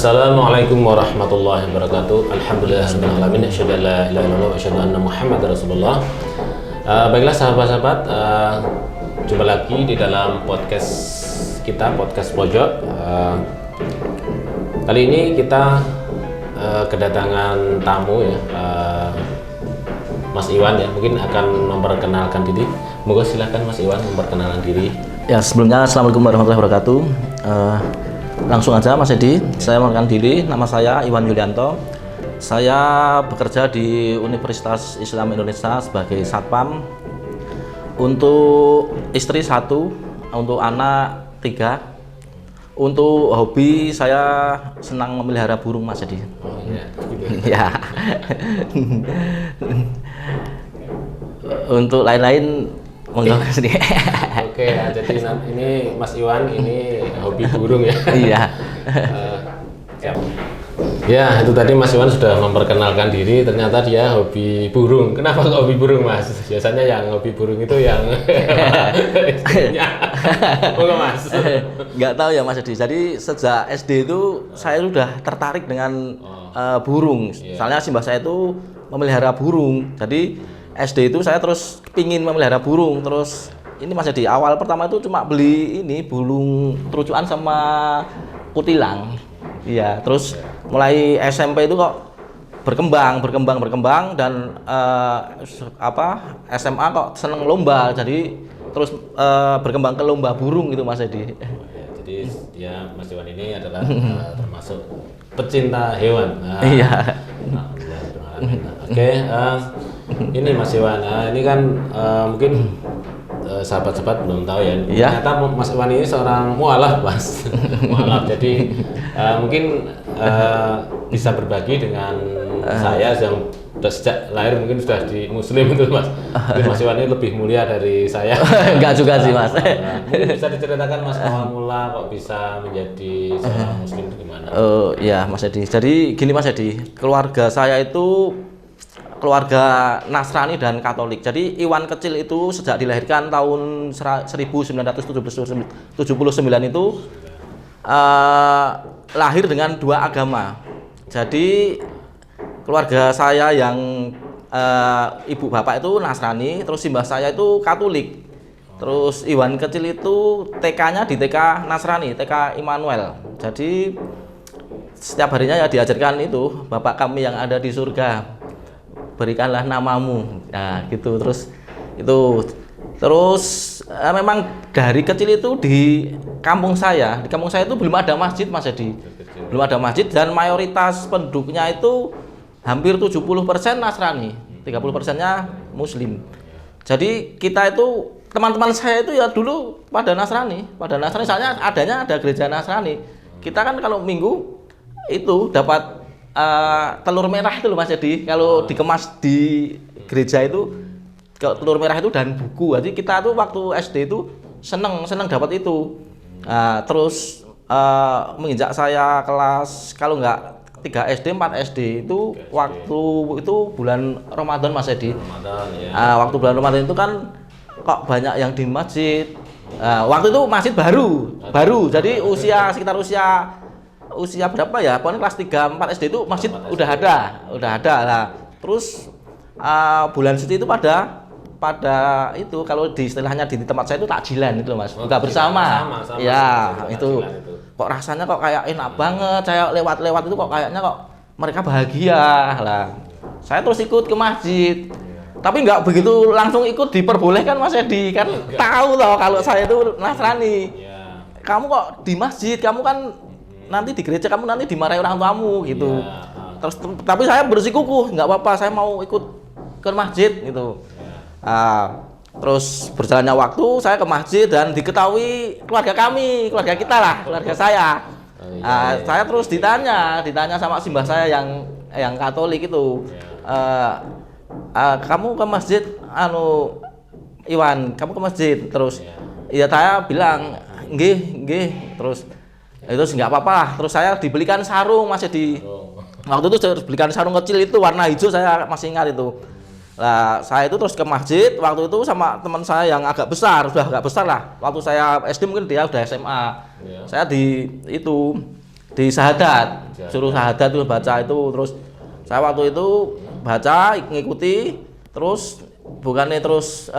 Assalamualaikum warahmatullahi wabarakatuh. Alhamdulillahirabbil alamin. Asyhadu an la ilaha illallah wa asyhadu anna Muhammadar Rasulullah. Baiklah sahabat-sahabat, jumpa lagi di dalam podcast kita, podcast Pojok. Kali ini kita kedatangan tamu ya, Mas Iwan ya. Mungkin akan memperkenalkan diri. Moga silakan Mas Iwan memperkenalkan diri. Ya, sebelumnya Assalamualaikum warahmatullahi wabarakatuh. Langsung aja Mas Edi, saya memperkenalkan diri, nama saya Iwan Yulianto. Saya bekerja di Universitas Islam Indonesia sebagai satpam. Untuk istri 1, untuk anak 3. Untuk hobi saya senang memelihara burung Mas Edi. Oh iya, gitu. Ya. Untuk lain-lain monggo sedikit. Oke, jadi ini Mas Iwan ini hobi burung ya. Iya. Siap. Ya, itu tadi Mas Iwan sudah memperkenalkan diri, ternyata dia hobi burung. Kenapa kok hobi burung, Mas? Biasanya yang hobi burung itu yang istrinya. Bukan, Mas? Nggak tahu ya Mas Edi. Jadi sejak SD itu saya sudah tertarik dengan burung. Soalnya simbah saya itu memelihara burung. Jadi SD itu saya terus pingin memelihara burung. Terus ini Mas Edi, awal pertama itu cuma beli ini burung terucuan sama kutilang. Iya, terus mulai SMP itu kok berkembang dan SMA kok seneng lomba. Jadi terus berkembang ke lomba burung gitu Mas Edi. Jadi dia Mas Iwan ini adalah termasuk pecinta hewan. Iya. Oke, ini Mas Iwan, ini kan mungkin sahabat-sahabat belum tahu ya. Iya. Ternyata Mas Iwan ini seorang mualaf, Mas. Mualaf. Jadi mungkin bisa berbagi dengan saya yang sudah sejak lahir mungkin sudah di Muslim itu, Mas. Jadi Mas Iwan ini lebih mulia dari saya. Enggak juga sih Mas. Mungkin bisa diceritakan Mas awal mula kok bisa menjadi seorang Muslim itu gimana? Ya Mas Edi. Jadi gini Mas Edi, keluarga saya itu keluarga Nasrani dan Katolik. Jadi Iwan kecil itu sejak dilahirkan tahun 1979 itu lahir dengan 2 agama. Jadi keluarga saya yang ibu bapak itu Nasrani, terus simbah saya itu Katolik. Terus Iwan kecil itu TK-nya di TK Nasrani, TK Immanuel. Jadi setiap harinya ya diajarkan itu, Bapak kami yang ada di surga, berikanlah namamu. Nah, gitu. Terus memang dari kecil itu di kampung saya itu belum ada masjid Mas Edi. Belum ada masjid dan mayoritas penduduknya itu hampir 70% Nasrani, 30%-nya Muslim. Jadi kita itu teman-teman saya itu ya dulu pada Nasrani, soalnya ada gereja Nasrani. Kita kan kalau Minggu itu dapat telur merah itu loh Mas Edi, kalau dikemas di gereja itu telur merah itu dan buku. Jadi kita tuh waktu SD itu seneng dapat itu. Terus menginjak saya kelas kalau nggak 3 SD 4 SD itu waktu itu bulan Ramadan Mas Edi. Waktu bulan Ramadan itu kan kok banyak yang di masjid. Waktu itu masjid baru. Jadi sekitar usia berapa ya? Pokoknya kelas 3 4 SD itu masjid udah ada lah. Terus bulan suci itu pada itu kalau di istilahnya di tempat saya itu takjilan itu Mas. Buka bersama. Sama, ya, itu. Kok rasanya kok kayak enak banget. Saya lewat itu kok kayaknya kok mereka bahagia lah. Saya terus ikut ke masjid. Tapi nggak begitu langsung ikut diperbolehkan Mas Edi, kan tahu loh kalau saya itu Nasrani. Kamu kok di masjid, kamu kan nanti di gereja kamu nanti dimarahi orang tuamu gitu. Terus tapi saya bersikukuh, nggak apa-apa, saya mau ikut ke masjid gitu. Terus berjalannya waktu saya ke masjid dan diketahui keluarga kita lah, keluarga saya. Saya terus ditanya sama simbah saya yang Katolik itu. Kamu ke masjid, Iwan, kamu ke masjid. Terus ya saya bilang nggih. Terus nggak apa-apa lah. Terus saya dibelikan sarung Mas Edi. Waktu itu saya belikan sarung kecil itu warna hijau, saya masih ingat itu. Nah, saya itu terus ke masjid waktu itu sama teman saya yang agak besar, sudah agak besar lah. Waktu saya SD mungkin dia udah SMA. Saya di syahadat, suruh syahadat itu baca itu, terus saya waktu itu baca ngikuti, terus bukannya terus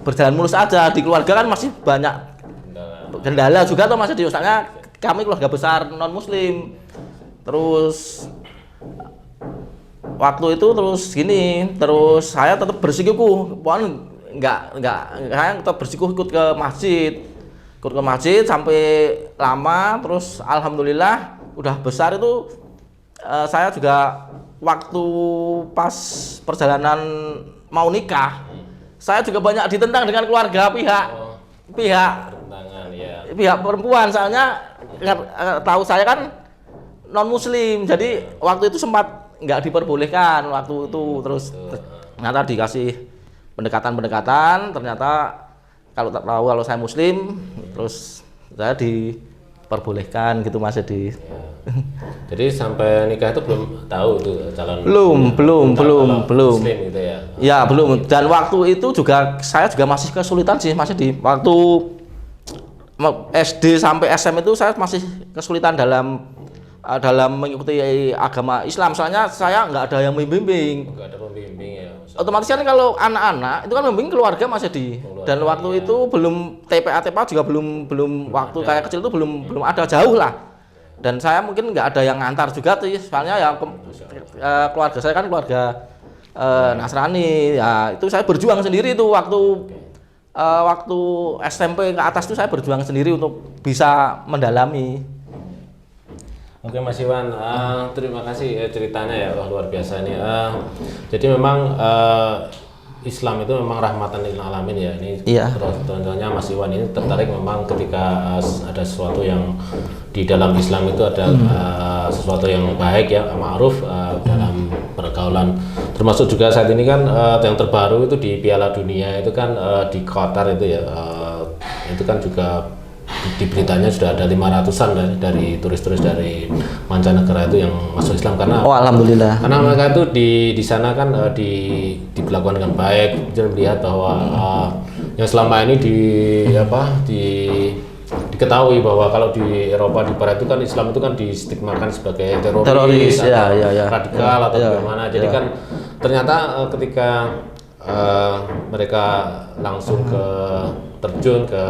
berjalan mulus aja, di keluarga kan masih banyak kendala juga tuh masih soalnya kami keluarga besar non muslim. Terus waktu itu terus gini, terus saya tetap bersikukuh, pokoknya saya tetap bersikukuh ikut ke masjid sampai lama. Terus alhamdulillah udah besar itu saya juga waktu pas perjalanan mau nikah, saya juga banyak ditentang dengan keluarga pihak perempuan, soalnya tahu saya kan non muslim, jadi waktu itu sempat nggak diperbolehkan waktu itu. Terus ternyata dikasih pendekatan, ternyata kalau tak tahu kalau saya muslim, terus saya diperbolehkan gitu Mas Edi. Jadi sampai nikah itu belum tahu tuh calon belum muslim gitu ya. Ya belum. Dan waktu itu juga saya juga masih kesulitan sih Mas Edi. Waktu SD sampai SM itu saya masih kesulitan dalam mengikuti agama Islam, soalnya saya nggak ada yang membimbing. Nggak ada pembimbing ya. Otomatis kan kalau anak-anak itu kan membimbing keluarga Mas Edi. Dan waktu itu belum TPA juga belum waktu kayak kecil itu belum ada, jauh lah. Dan saya mungkin nggak ada yang ngantar juga tuh, soalnya ya keluarga saya kan keluarga Nasrani. Ya itu saya berjuang sendiri tuh waktu SMP ke atas tuh saya berjuang sendiri untuk bisa mendalami. Oke Mas Iwan, terima kasih ceritanya ya, luar biasa ini. Jadi memang Islam itu memang rahmatan lil alamin ya. Ini contohnya Mas Iwan ini tertarik memang ketika ada sesuatu yang di dalam Islam itu ada sesuatu yang baik ya, ma'ruf dalam pergaulan. Termasuk juga saat ini kan yang terbaru itu di Piala Dunia itu kan di Qatar itu ya, itu kan juga di beritanya sudah ada 500-an dari turis-turis dari mancanegara itu yang masuk Islam karena alhamdulillah. Karena mereka itu di sana kan diperlakukan dengan baik. Jadi melihat bahwa yang selama ini diketahui bahwa kalau di Eropa di Barat itu kan Islam itu kan distigmakan sebagai teroris atau radikal atau bagaimana. Jadi kan ternyata ketika mereka langsung terjun ke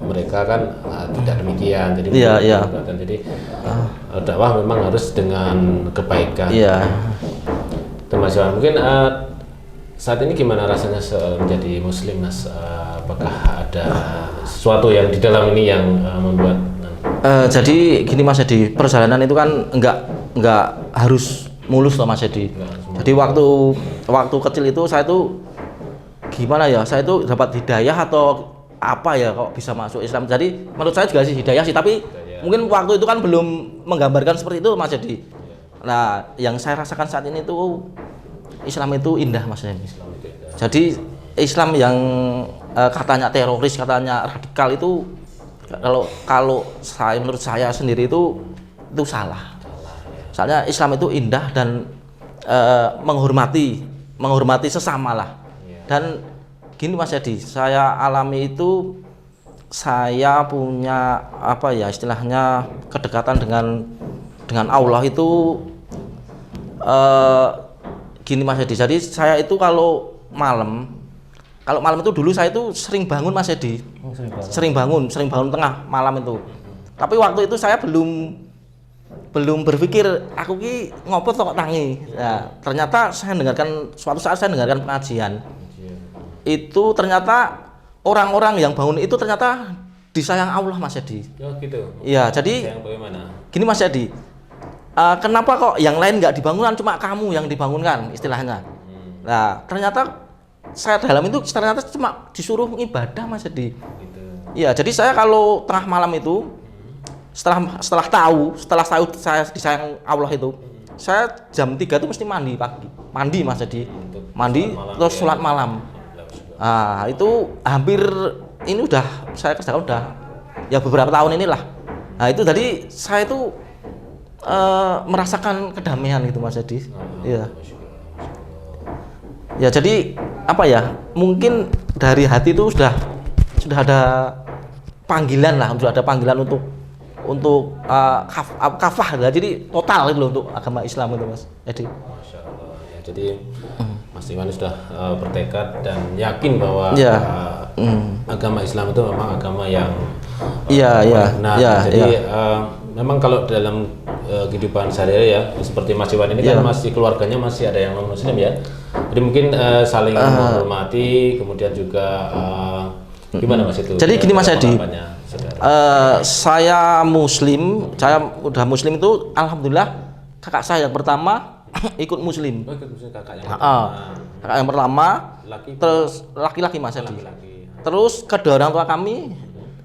mereka kan tidak demikian. Jadi dakwah memang harus dengan kebaikan. Mas Iwan, mungkin saat ini gimana rasanya menjadi muslim Mas? Apakah ada sesuatu yang di dalam ini yang membuat jadi gini Mas Edi, perjalanan itu kan enggak harus mulus loh Mas Edi. Jadi waktu kecil itu saya tuh gimana ya, saya itu dapat hidayah atau apa ya kok bisa masuk Islam. Jadi menurut saya juga sih hidayah sih, tapi mungkin waktu itu kan belum menggambarkan seperti itu Mas Edi. Nah, yang saya rasakan saat ini tuh Islam itu indah Mas Edi. Jadi Islam yang katanya teroris, katanya radikal itu kalau menurut saya sendiri itu salah. Soalnya Islam itu indah dan menghormati sesama lah. Dan gini Mas Edi, saya alami itu, saya punya istilahnya kedekatan dengan Allah itu gini Mas Edi. Jadi saya itu kalau malam itu dulu saya itu sering bangun Mas Edi. Sering bangun tengah malam itu. Tapi waktu itu saya belum berpikir aku ki ngopo kok tangi. Nah, ternyata suatu saat saya dengarkan pengajian. Itu ternyata orang-orang yang bangun itu ternyata disayang Allah Mas Edi. Oh gitu. Iya, jadi gini Mas Edi, kenapa kok yang lain nggak dibangunkan, cuma kamu yang dibangunkan istilahnya. Nah, ternyata saya dalam itu ternyata cuma disuruh ibadah Mas Edi. Iya, jadi saya kalau tengah malam itu setelah tahu saya disayang Allah itu, saya jam 3 itu mesti mandi Mas Edi. Mandi terus sholat malam. Nah, itu hampir ini saya kerjakan ya beberapa tahun inilah. Nah, itu tadi saya itu merasakan kedamaian gitu Mas Edi. Iya. Ya, jadi mungkin dari hati itu sudah ada panggilan lah, sudah ada panggilan untuk kafah lah, jadi total gitu loh untuk agama Islam itu Mas Edi. Masya Allah. Ya, jadi Mas Iwan sudah bertekad dan yakin bahwa agama Islam itu memang agama yang benar. Jadi memang kalau dalam kehidupan sehari-hari ya, seperti Mas Iwan ini kan masih keluarganya masih ada yang non Muslim ya. Jadi mungkin saling menghormati, kemudian juga gimana Mas itu? Jadi gini Mas Edi, saya Muslim, saya udah Muslim itu alhamdulillah kakak saya yang pertama ikut Muslim. Oh, ikut Muslim kakak yang kakak yang pertama, terus laki-laki Mas Edi. Terus kedua orang tua kami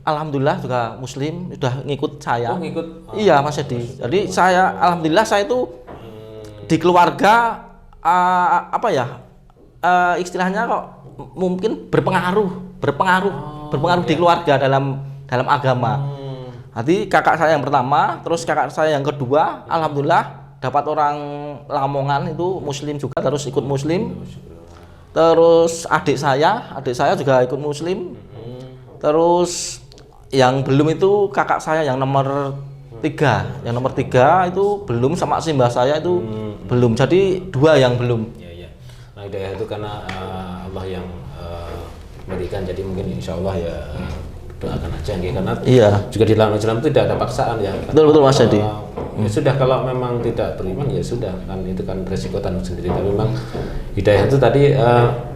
alhamdulillah juga Muslim, sudah ngikut saya. Oh, ngikut. Iya Mas Edi. Jadi saya alhamdulillah saya itu di keluarga istilahnya kok mungkin berpengaruh di keluarga dalam agama. Jadi kakak saya yang pertama, terus kakak saya yang kedua, alhamdulillah dapat orang Lamongan itu Muslim juga, terus ikut Muslim. Terus adik saya juga ikut Muslim. Terus yang belum itu kakak saya yang nomor 3, itu belum, sama simbah saya itu belum. Jadi 2 yang belum. Nah, hidayah itu karena Allah yang berikan, jadi mungkin insya Allah ya doakan aja karena juga di dalam Islam itu tidak ada paksaan ya. Betul Mas Edi. Ya sudah, kalau memang tidak beriman ya sudah, kan itu kan resiko tanggung sendiri. Tapi memang hidayah itu tadi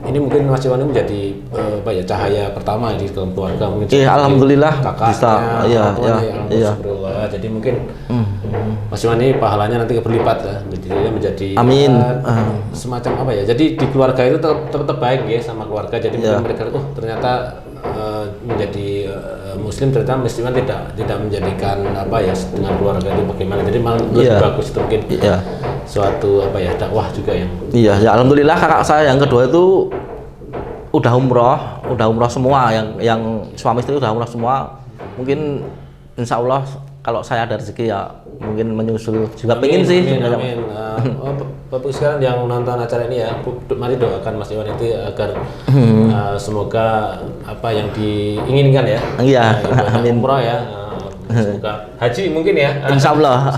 ini mungkin Mas Iwan menjadi cahaya pertama di dalam keluarga mungkin. Alhamdulillah kakaknya, iya. Jadi mungkin Mas Iwan ini pahalanya nanti berlipat ya. Jadi dia menjadi amin. Semacam apa ya? Jadi di keluarga itu tetap baik ya sama keluarga. Jadi mungkin mereka ternyata menjadi Muslim, ternyata Musliman tidak menjadikan dengan keluarga itu bagaimana. Jadi malah lebih bagus itu mungkin suatu dakwah juga yang. Ya alhamdulillah kakak saya yang kedua itu udah umroh semua, yang suami istri udah umroh semua. Mungkin insya Allah kalau saya ada rezeki ya mungkin menyusul juga. Pengen sih. Amin. Bapak sekarang yang nonton acara ini ya, mari doakan Mas Iwan itu agar semoga apa yang diinginkan ya. Iya. Amin. Umroh ya. Semoga haji mungkin ya. Insya Allah.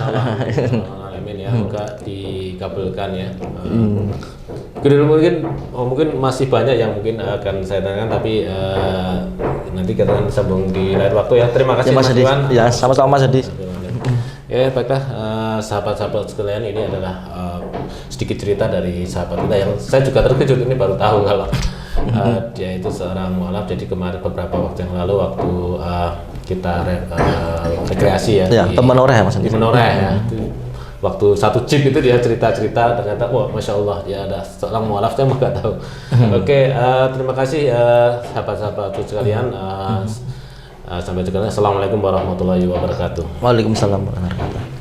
Amin ya. Semoga dikabulkan ya. Mungkin masih banyak yang mungkin akan saya tanyakan, tapi nanti kita akan sambung di lain waktu ya. Terima kasih Mas Iwan. Ya, sama-sama Mas Edi. Ya baiklah, sahabat-sahabat sekalian, ini adalah sedikit cerita dari sahabat kita yang saya juga terkejut, ini baru tahu kalau dia itu seorang mualaf. Jadi kemarin beberapa waktu yang lalu waktu kita rekreasi ya, di Menoreh ya Mas Edi. Di Menoreh ya. Waktu satu jeep itu dia cerita-cerita, ternyata wah Masya Allah ya ada seorang mualaf, saya nggak tahu. Oke, terima kasih sahabat-sahabat sekalian. Sampai jumpa. Assalamualaikum warahmatullahi wabarakatuh. Waalaikumsalam warahmatullahi wabarakatuh.